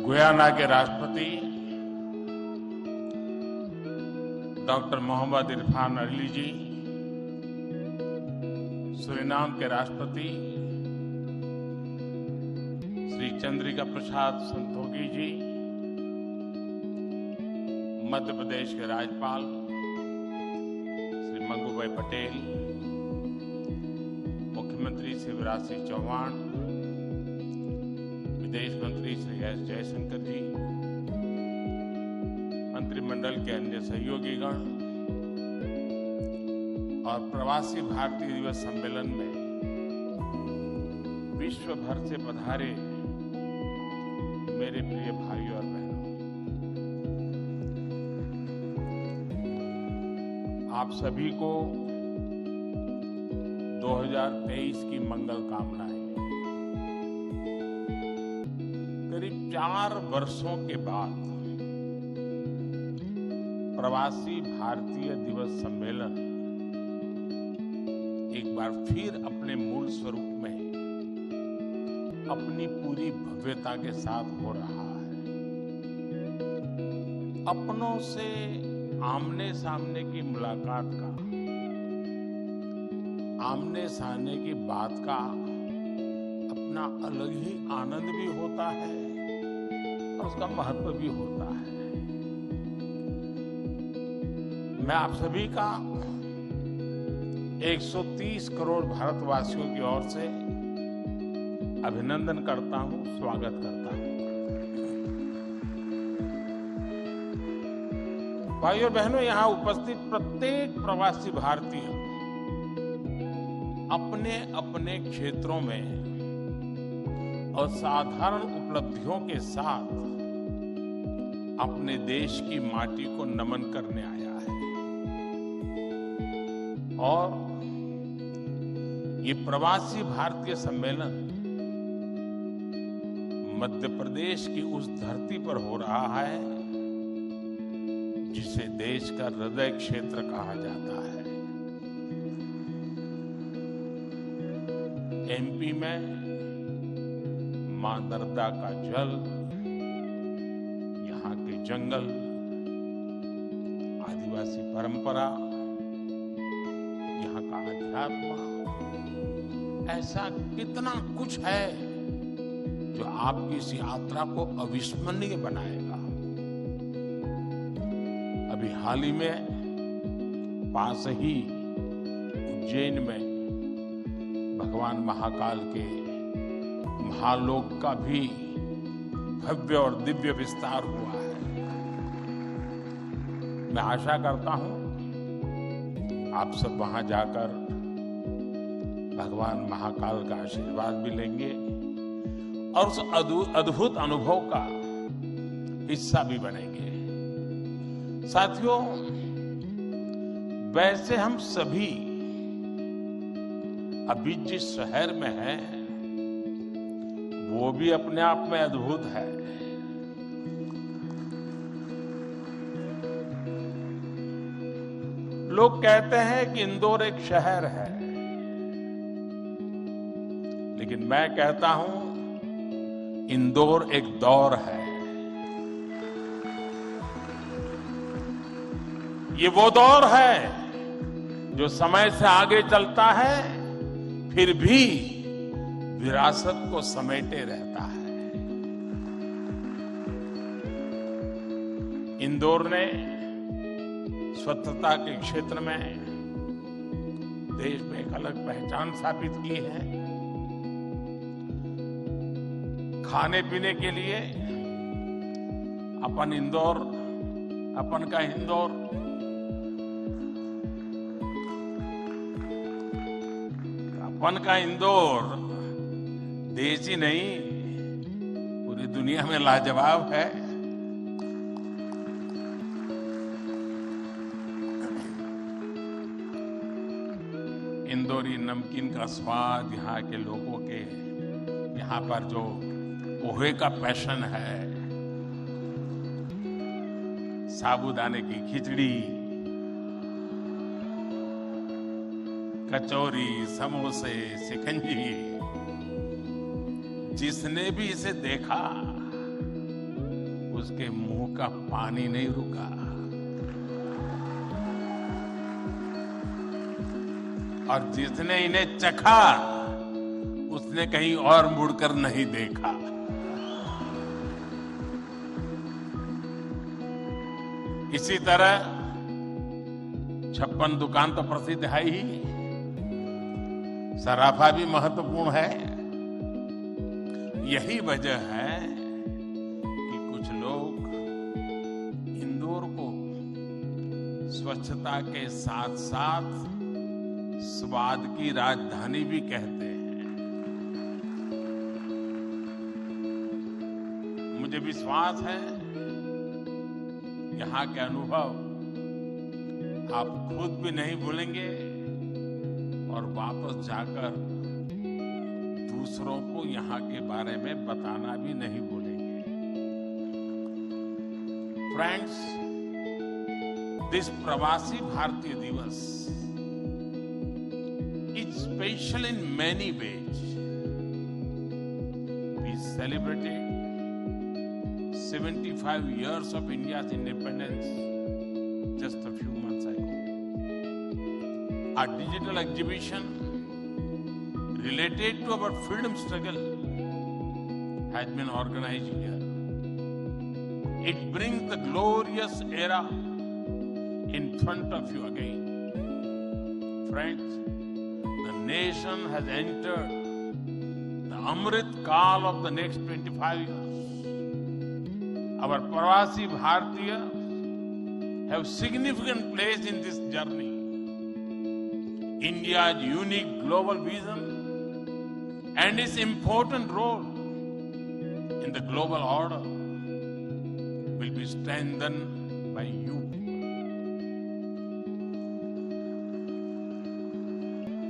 Guyana के राष्ट्रपति doctor Mohammad Irfan Ali जी, Suriname के राष्ट्रपति श्री चंद्रिका प्रसाद संतोखी जी, मध्य प्रदेश के राज्यपाल श्री मंगूभाई पटेल, मुख्यमंत्री शिवराज सिंह चौहान, विदेश मंत्री श्री एस जयशंकर जी, मंत्रिमंडल के अन्य सहयोगीगण और प्रवासी भारतीय दिवस सम्मेलन में विश्व भर से पधारे मेरे प्रिय भाइयों और बहनों, आप सभी को 2023 की मंगल कामनाएं। करीब 4 वर्षों के बाद प्रवासी भारतीय दिवस सम्मेलन एक बार फिर अपने मूल स्वरूप में अपनी पूरी भव्यता के साथ हो रहा है। अपनों से आमने सामने की मुलाकात का, आमने सामने की बात का अपना अलग ही आनंद भी होता है और उसका महत्व भी होता है। मैं आप सभी का 130 करोड़ भारतवासियों की ओर से अभिनंदन करता हूं, स्वागत करता हूं। भाइयों और बहनों, यहां उपस्थित प्रत्येक प्रवासी भारतीय अपने अपने क्षेत्रों में असाधारण उपलब्धियों के साथ अपने देश की माटी को नमन करने आया है। और ये प्रवासी भारतीय सम्मेलन मध्य प्रदेश की उस धरती पर हो रहा है जिसे देश का हृदय क्षेत्र कहा जाता है। एमपी में मां नर्मदा का जल, यहाँ के जंगल, आदिवासी परंपरा, यहाँ का अध्यात्म, ऐसा कितना कुछ है जो आपकी इस यात्रा को अविस्मरणीय बनाएगा। अभी हाल ही में पास ही उज्जैन में भगवान महाकाल के महालोक का भी भव्य और दिव्य विस्तार हुआ है। मैं आशा करता हूं आप सब वहां जाकर भगवान महाकाल का आशीर्वाद भी लेंगे और उस अद्भुत अनुभव का हिस्सा भी बनेंगे। साथियों, वैसे हम सभी अभी जिस शहर में हैं, वो भी अपने आप में अद्भुत है। लोग कहते हैं कि इंदौर एक शहर है, लेकिन मैं कहता हूं इंदौर एक दौर है। ये वो दौर है जो समय से आगे चलता है, फिर भी विरासत को समेटे रहता है। इंदौर ने स्वच्छता के क्षेत्र में देश में एक अलग पहचान स्थापित की है। खाने पीने के लिए अपन का इंदौर देश ही नहीं, पूरी दुनिया में लाजवाब है। इंदौरी नमकीन का स्वाद, यहाँ के लोगों के, यहाँ पर जो पोहे का पैशन है, साबूदाने की खिचड़ी, कचौरी, समोसे, शिकंजी, जिसने भी इसे देखा उसके मुंह का पानी नहीं रुका। और जिसने इन्हें चखा उसने कहीं और मुड़कर नहीं देखा। इसी तरह 56 दुकान तो प्रसिद्ध है ही, सराफा भी महत्वपूर्ण है। यही वजह है कि कुछ लोग इंदौर को स्वच्छता के साथ साथ स्वाद की राजधानी भी कहते हैं। मुझे विश्वास है यहाँ के अनुभव आप खुद भी नहीं भूलेंगे और वापस जाकर दूसरों को यहाँ के बारे में बताना भी नहीं भूलेंगे। Friends, this Pravasi Bharatiya Divas is special in many ways. We celebrated 75 years of India's independence just a few months ago. Our digital exhibition related to our freedom struggle has been organized here. It brings the glorious era in front of you again. Friends, the nation has entered the Amrit Kaal of the next 25 years. Our Pravasi Bharatiya have significant place in this journey. India's unique global vision and its important role in the global order will be strengthened by you.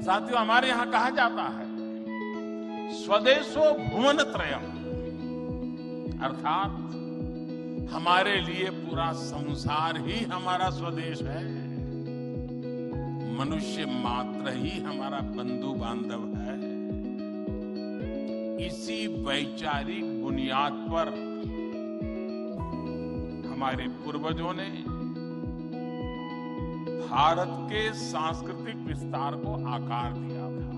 साथियों, हमारे यहाँ कहा जाता है स्वदेशो भुवनत्रयम्, अर्थात हमारे लिए पूरा संसार ही हमारा स्वदेश है। मनुष्य मात्र ही हमारा बंधु बांधव है। इसी वैचारिक बुनियाद पर हमारे पूर्वजों ने भारत के सांस्कृतिक विस्तार को आकार दिया था।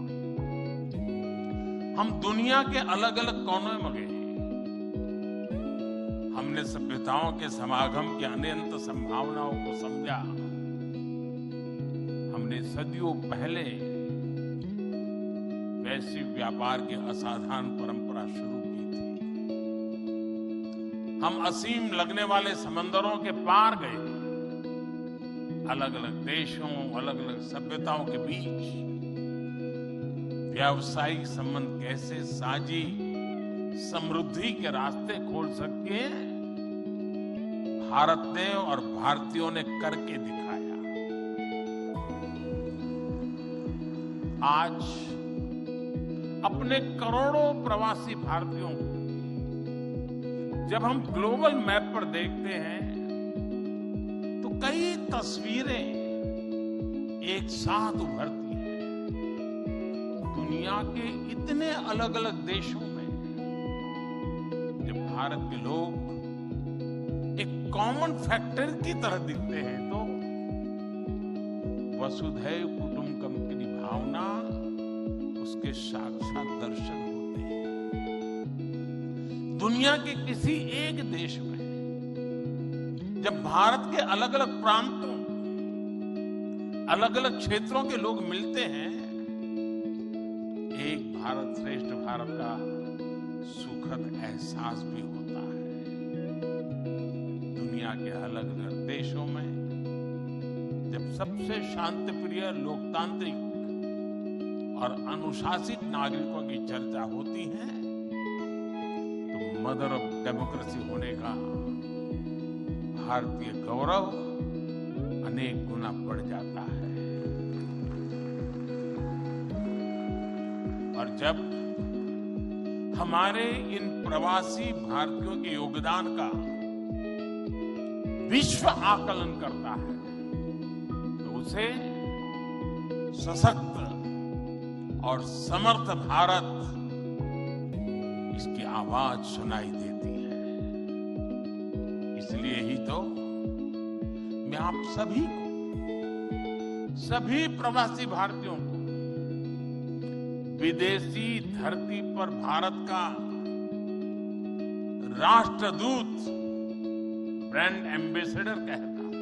हम दुनिया के अलग अलग कोनों में गए, हमने सभ्यताओं के समागम की अनंत संभावनाओं को समझा। हमने सदियों पहले वैश्विक व्यापार की असाधारण परंपरा शुरू की थी। हम असीम लगने वाले समंदरों के पार गए। अलग अलग देशों, अलग अलग सभ्यताओं के बीच व्यावसायिक संबंध कैसे साझी समृद्धि के रास्ते खोल सकते हैं, भारत ने और भारतीयों ने करके दिखाया। आज अपने करोड़ों प्रवासी भारतीयों को जब हम ग्लोबल मैप पर देखते हैं तो कई तस्वीरें एक साथ उभरती हैं। दुनिया के इतने अलग अलग देशों में जब भारत के लोग एक कॉमन फैक्टर की तरह दिखते हैं तो वसुधैव कुटुंबकम की भावना उसके साक्षात दर्शन होते हैं। दुनिया के किसी एक देश में जब भारत के अलग अलग प्रांतों, अलग अलग क्षेत्रों के लोग मिलते हैं, एक भारत श्रेष्ठ भारत का सुखद एहसास भी होता है। दुनिया के अलग अलग देशों में जब सबसे शांतिप्रिय, लोकतांत्रिक और अनुशासित नागरिकों की चर्चा होती है तो मदर ऑफ डेमोक्रेसी होने का भारतीय गौरव अनेक गुना बढ़ जाता है। और जब हमारे इन प्रवासी भारतीयों के योगदान का विश्व आकलन करता है तो उसे सशक्त और समर्थ भारत इसकी आवाज सुनाई देती है। इसलिए ही तो मैं आप सभी को, सभी प्रवासी भारतीयों को विदेशी धरती पर भारत का राष्ट्रदूत, ब्रांड एम्बेसडर कहता हूं।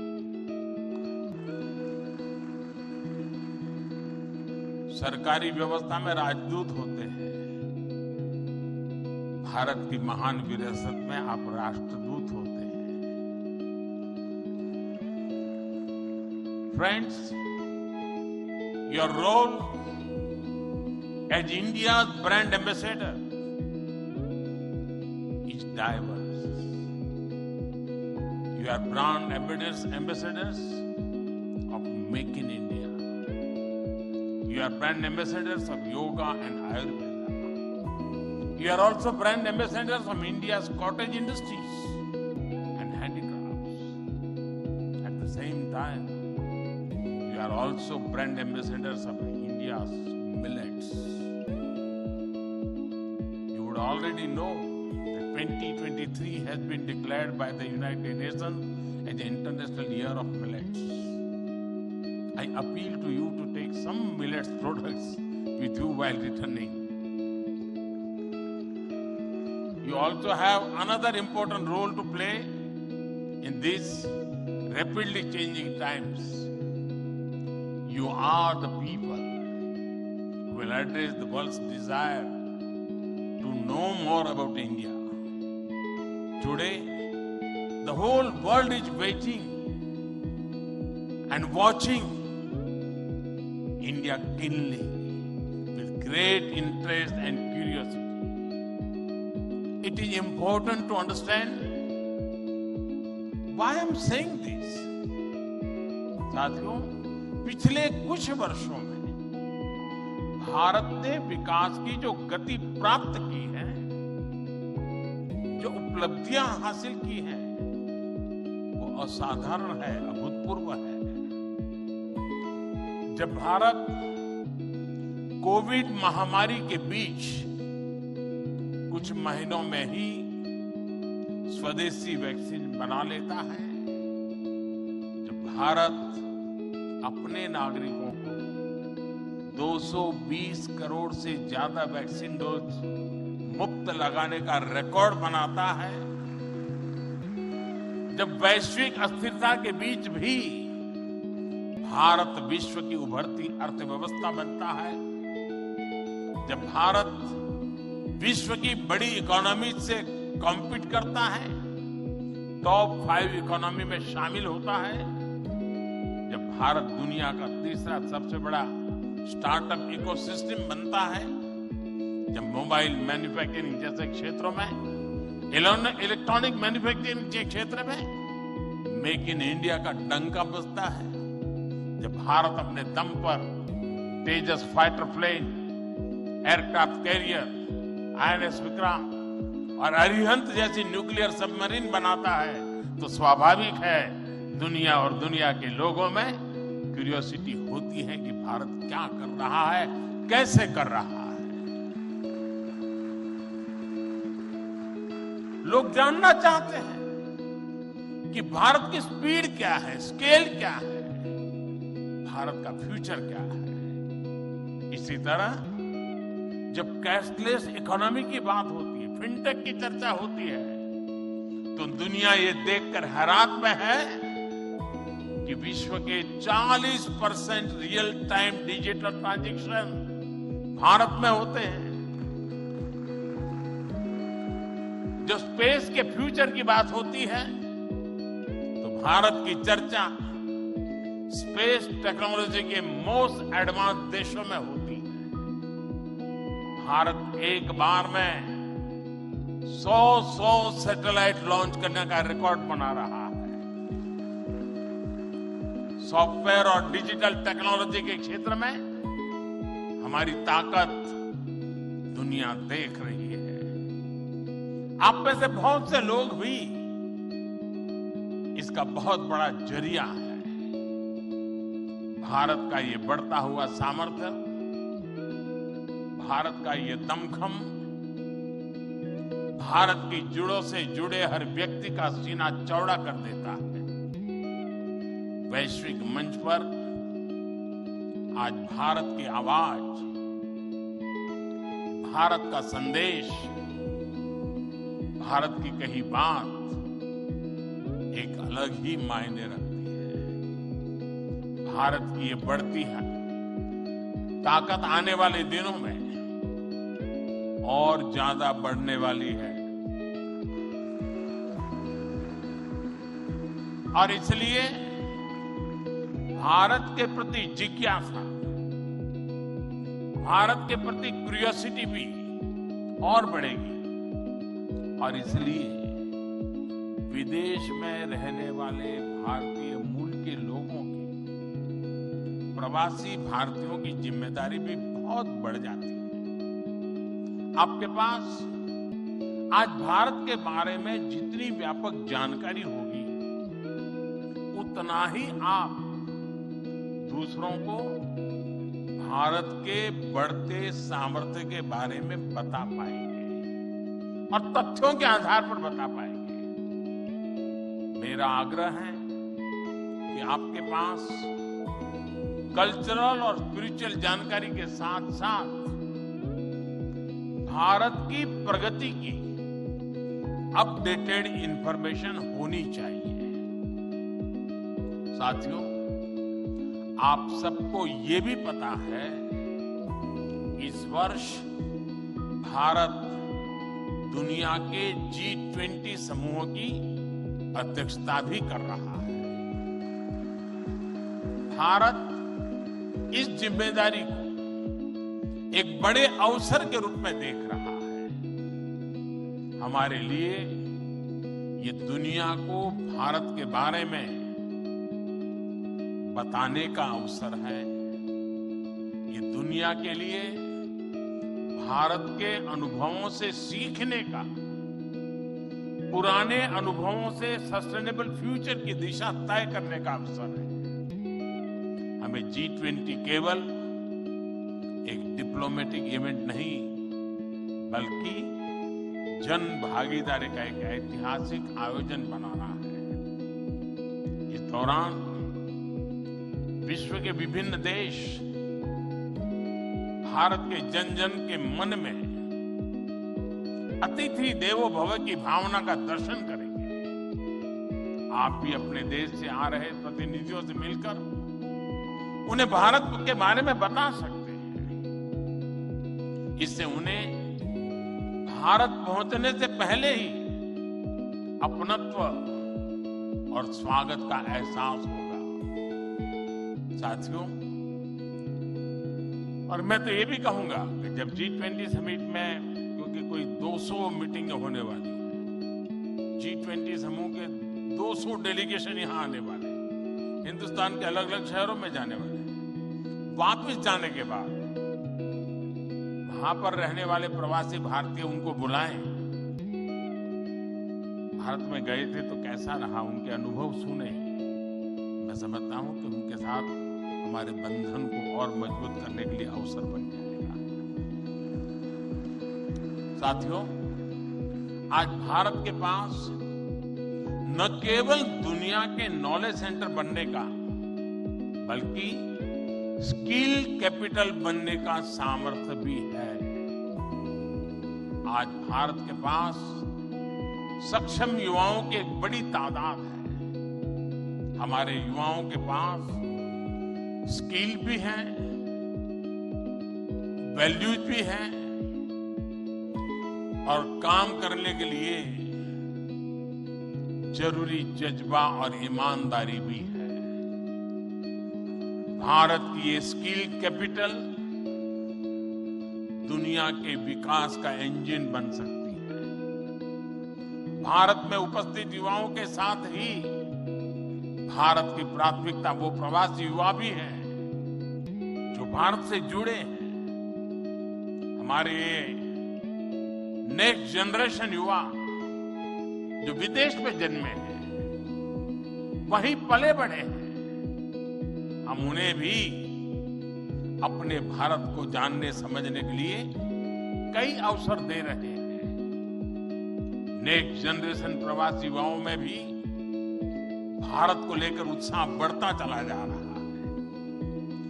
सरकारी व्यवस्था में राजदूत होते हैं, भारत की महान विरासत में आप राष्ट्रदूत होते हैं। Friends, your role as India's brand ambassador is diverse. You are brand ambassadors of Make in India. You are brand ambassadors of yoga and Ayurveda. You are also brand ambassadors of India's cottage industries and handicrafts. At the same time, you are also brand ambassadors of India's millets. You would already know that 2023 has been declared by the United Nations as the International Year of Millets. I appeal to you to take some millets products with you while returning. You also have another important role to play in these rapidly changing times. You are the people who will address the world's desire to know more about India. Today, the whole world is waiting and watching India keenly with great interest and curiosity. It is important to understand why I am saying this. साथियों, पिछले कुछ वर्षों में भारत ने विकास की जो गति प्राप्त की है, जो उपलब्धियां हासिल की हैं, वो असाधारण है, अभूतपूर्व है। जब भारत कोविड महामारी के बीच कुछ महीनों में ही स्वदेशी वैक्सीन बना लेता है, जब भारत अपने नागरिकों को 220 करोड़ से ज्यादा वैक्सीन डोज मुफ्त लगाने का रिकॉर्ड बनाता है, जब वैश्विक अस्थिरता के बीच भी भारत विश्व की उभरती अर्थव्यवस्था बनता है, जब भारत विश्व की बड़ी इकोनॉमी से कॉम्पीट करता है, टॉप 5 इकोनॉमी में शामिल होता है, जब भारत दुनिया का तीसरा सबसे बड़ा स्टार्टअप इकोसिस्टम बनता है, जब मोबाइल मैन्युफैक्चरिंग जैसे क्षेत्रों में, इलेक्ट्रॉनिक मैन्युफैक्चरिंग के क्षेत्र में मेक इन इंडिया का डंका बजता है, जब भारत अपने दम पर Tejas fighter plane, aircraft carrier, INS Vikram और अरिहंत जैसी न्यूक्लियर सबमरीन बनाता है, तो स्वाभाविक है दुनिया और दुनिया के लोगों में क्यूरियोसिटी होती है कि भारत क्या कर रहा है, कैसे कर रहा है। लोग जानना चाहते हैं कि भारत की स्पीड क्या है, स्केल क्या है, भारत का फ्यूचर क्या है। इसी तरह जब कैशलेस इकोनॉमी की बात होती है, फिनटेक की चर्चा होती है, तो दुनिया ये देखकर हैरान में है कि विश्व के 40% real time digital transaction Bharat में होते हैं। जो स्पेस के फ्यूचर की बात होती है, तो भारत की चर्चा स्पेस टेक्नोलॉजी के मोस्ट एडवांस देशों में होती है। भारत एक बार में 100 सैटेलाइट लॉन्च करने का रिकॉर्ड बना रहा है। सॉफ्टवेयर और डिजिटल टेक्नोलॉजी के क्षेत्र में हमारी ताकत दुनिया देख रही है। आप में से बहुत से लोग भी इसका बहुत बड़ा जरिया है। भारत का ये बढ़ता हुआ सामर्थ्य, भारत का ये दमखम, भारत की जड़ों से जुड़े हर व्यक्ति का सीना चौड़ा कर देता है। वैश्विक मंच पर आज भारत की आवाज, भारत का संदेश, भारत की कही बात एक अलग ही मायने रखती है। भारत की ये बढ़ती है ताकत आने वाले दिनों में और ज्यादा बढ़ने वाली है और इसलिए भारत के प्रति जिज्ञासा, भारत के प्रति क्यूरियोसिटी भी और बढ़ेगी और इसलिए विदेश में रहने वाले भारतीय मूल के लोगों की, प्रवासी भारतीयों की जिम्मेदारी भी बहुत बढ़ जाती है। आपके पास आज भारत के बारे में जितनी व्यापक जानकारी होगी, उतना ही आप दूसरों को भारत के बढ़ते सामर्थ्य के बारे में बता पाएंगे और तथ्यों के आधार पर बता पाएंगे। मेरा आग्रह है कि आपके पास कल्चरल और स्पिरिचुअल जानकारी के साथ साथ भारत की प्रगति की अपडेटेड इंफॉर्मेशन होनी चाहिए। साथियों, आप सबको ये भी पता है इस वर्ष भारत दुनिया के G20 समूह की अध्यक्षता भी कर रहा है। भारत इस जिम्मेदारी को एक बड़े अवसर के रूप में देख रहा है। हमारे लिए ये दुनिया को भारत के बारे में बताने का अवसर है। ये दुनिया के लिए भारत के अनुभवों से सीखने का, पुराने अनुभवों से सस्टेनेबल फ्यूचर की दिशा तय करने का अवसर है। हमें G20 केवल एक डिप्लोमेटिक इवेंट नहीं, बल्कि जन भागीदारी का एक ऐतिहासिक आयोजन बनाना है। इस दौरान विश्व के विभिन्न देश भारत के जन जन के मन में अतिथि देवो भव की भावना का दर्शन करेंगे। आप भी अपने देश से आ रहे प्रतिनिधियों से मिलकर उन्हें भारत के बारे में बता सकते हैं। इससे उन्हें भारत पहुंचने से पहले ही अपनत्व और स्वागत का एहसास होगा। साथियों, और मैं तो ये भी कहूंगा कि जब G20 समिट में, क्योंकि कोई 200 मीटिंगें होने वाली है, G20 समूह के 200 डेलीगेशन यहां आने वाले, हिंदुस्तान के अलग अलग शहरों में जाने वाले, वापस जाने के बाद वहां पर रहने वाले प्रवासी भारतीय उनको बुलाएं। भारत में गए थे तो कैसा रहा, उनके अनुभव सुने। मैं समझता हूं कि उनके साथ हमारे बंधन को और मजबूत करने के लिए अवसर बन जाएगा। साथियों, आज भारत के पास न केवल दुनिया के नॉलेज सेंटर बनने का, बल्कि स्किल कैपिटल बनने का सामर्थ्य भी है। आज भारत के पास सक्षम युवाओं की एक बड़ी तादाद है। हमारे युवाओं के पास स्किल भी है, वैल्यूज भी है और काम करने के लिए जरूरी जज्बा और ईमानदारी भी है। भारत की ये स्किल कैपिटल दुनिया के विकास का इंजन बन सकती है। भारत में उपस्थित युवाओं के साथ ही भारत की प्राथमिकता वो प्रवासी युवा भी हैं जो भारत से जुड़े हैं। हमारे नेक्स्ट जनरेशन युवा जो विदेश में जन्मे हैं, वहीं पले बढ़े हैं, हम उन्हें भी अपने भारत को जानने समझने के लिए कई अवसर दे रहे हैं। नेक्स्ट जनरेशन प्रवासी युवाओं में भी भारत को लेकर उत्साह बढ़ता चला जा रहा है।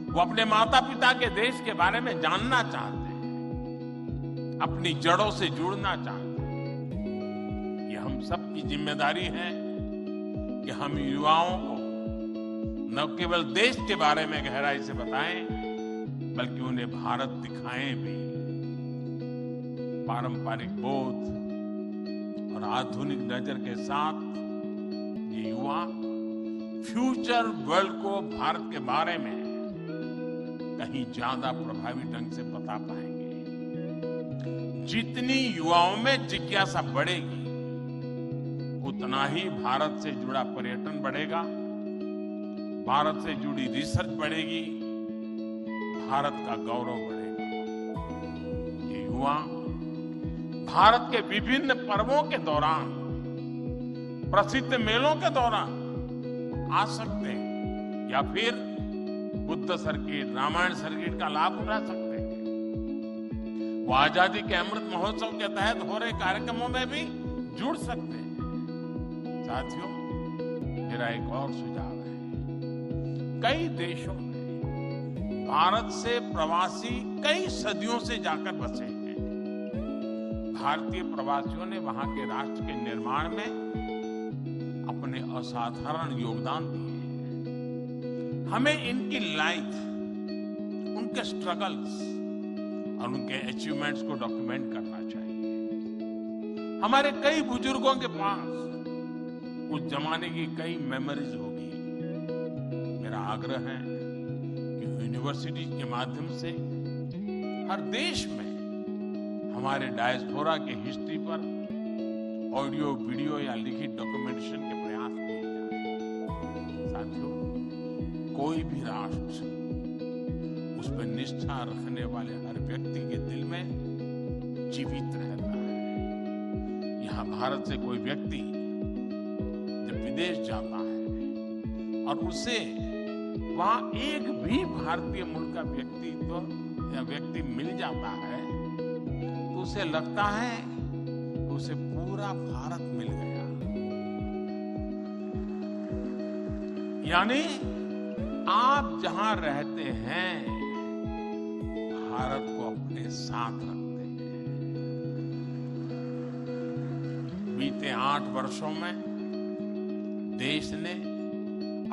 वो अपने माता पिता के देश के बारे में जानना चाहते हैं, अपनी जड़ों से जुड़ना चाहते हैं। ये हम सबकी जिम्मेदारी है कि हम युवाओं को न केवल देश के बारे में गहराई से बताएं, बल्कि उन्हें भारत दिखाएं भी। पारंपरिक बोध और आधुनिक नजर के साथ ये युवा फ्यूचर वर्ल्ड को भारत के बारे में कहीं ज्यादा प्रभावी ढंग से बता पाएंगे। जितनी युवाओं में जिज्ञासा बढ़ेगी, उतना ही भारत से जुड़ा पर्यटन बढ़ेगा, भारत से जुड़ी रिसर्च बढ़ेगी, भारत का गौरव बढ़ेगा। ये युवा भारत के विभिन्न पर्वों के दौरान, प्रसिद्ध मेलों के दौरान आ सकते हैं या फिर बुद्ध सर्किट, रामायण सर्किट का लाभ उठा सकते हैं। वो आजादी के अमृत महोत्सव के तहत हो रहे कार्यक्रमों में भी जुड़ सकते हैं। साथियों, मेरा एक और सुझाव है। कई देशों में भारत से प्रवासी कई सदियों से जाकर बसे हैं। भारतीय प्रवासियों ने वहां के राष्ट्र के निर्माण में अपने असाधारण योगदान दिए हैं। हमें इनकी लाइफ, उनके स्ट्रगल्स और उनके अचीवमेंट्स को डॉक्यूमेंट करना चाहिए। हमारे कई बुजुर्गों के पास उस जमाने की कई मेमोरीज होगी। मेरा आग्रह है कि यूनिवर्सिटी के माध्यम से हर देश में हमारे डायस्पोरा के हिस्ट्री पर ऑडियो, वीडियो या लिखित डॉक्यूमेंटेशन के प्रयास किए जाए। साथियों, कोई भी राष्ट्र उस पर निष्ठा रखने वाले हर व्यक्ति के दिल में जीवित रहता है। यहाँ भारत से कोई व्यक्ति जब विदेश जाता है और उसे वहां एक भी भारतीय मूल का व्यक्तित्व या व्यक्ति मिल जाता है, तो उसे लगता है कि उसे पूरा भारत मिल गया। यानी आप जहां रहते हैं, भारत को अपने साथ रखते हैं। बीते 8 वर्षों में देश ने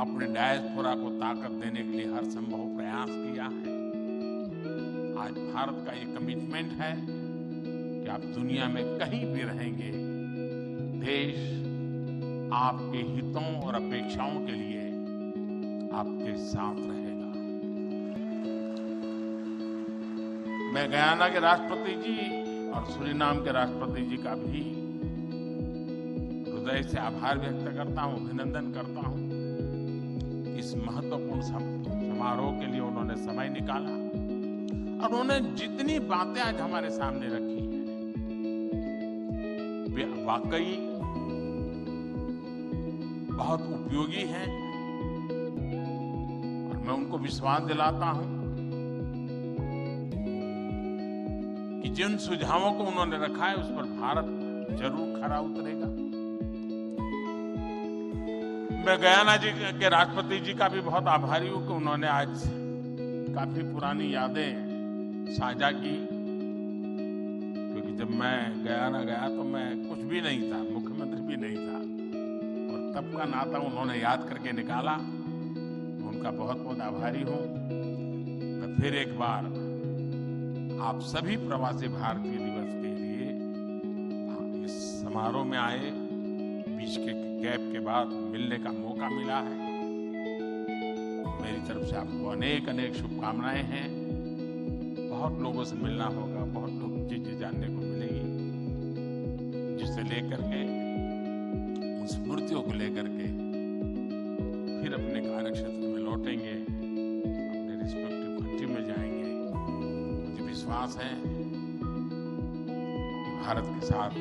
अपने डायस्पोरा को ताकत देने के लिए हर संभव प्रयास किया है। आज भारत का ये कमिटमेंट है कि आप दुनिया में कहीं भी रहेंगे, देश आपके हितों और अपेक्षाओं के लिए आपके साथ रहेगा। मैं गयाना के राष्ट्रपति जी और सूरीनाम के राष्ट्रपति जी का भी हृदय से आभार व्यक्त करता हूं, अभिनंदन करता हूं। इस महत्वपूर्ण समारोह के लिए उन्होंने समय निकाला और उन्होंने जितनी बातें आज हमारे सामने रखी हैं, वे वाकई बहुत उपयोगी हैं। और मैं उनको विश्वास दिलाता हूं कि जिन सुझावों को उन्होंने रखा है, उस पर भारत जरूर खरा उतरेगा। मैं गयाना जी के राष्ट्रपति जी का भी बहुत आभारी हूं कि उन्होंने आज काफी पुरानी यादें साझा की। क्योंकि जब मैं गयाना गया तो मैं कुछ भी नहीं था, मुख्यमंत्री भी नहीं था, और तब का नाता उन्होंने याद करके निकाला। मैं उनका बहुत बहुत आभारी हूं। मैं फिर एक बार आप सभी प्रवासी भारतीय दिवस के लिए इस समारोह में आए, बीच के गैप के बाद मिलने का मौका मिला है। मेरी तरफ से आपको अनेक अनेक शुभकामनाएं हैं। बहुत लोगों से मिलना होगा, बहुत लोग चीजें जानने को मिलेगी, जिसे लेकर के, उन स्मृतियों को लेकर के फिर अपने कार्य क्षेत्र में लौटेंगे, अपने रिस्पेक्टिव कंट्री में जाएंगे। मुझे विश्वास है कि भारत के साथ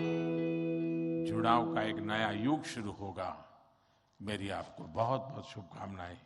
जुड़ाव का एक नया युग शुरू होगा। मेरी आपको बहुत बहुत शुभकामनाएं।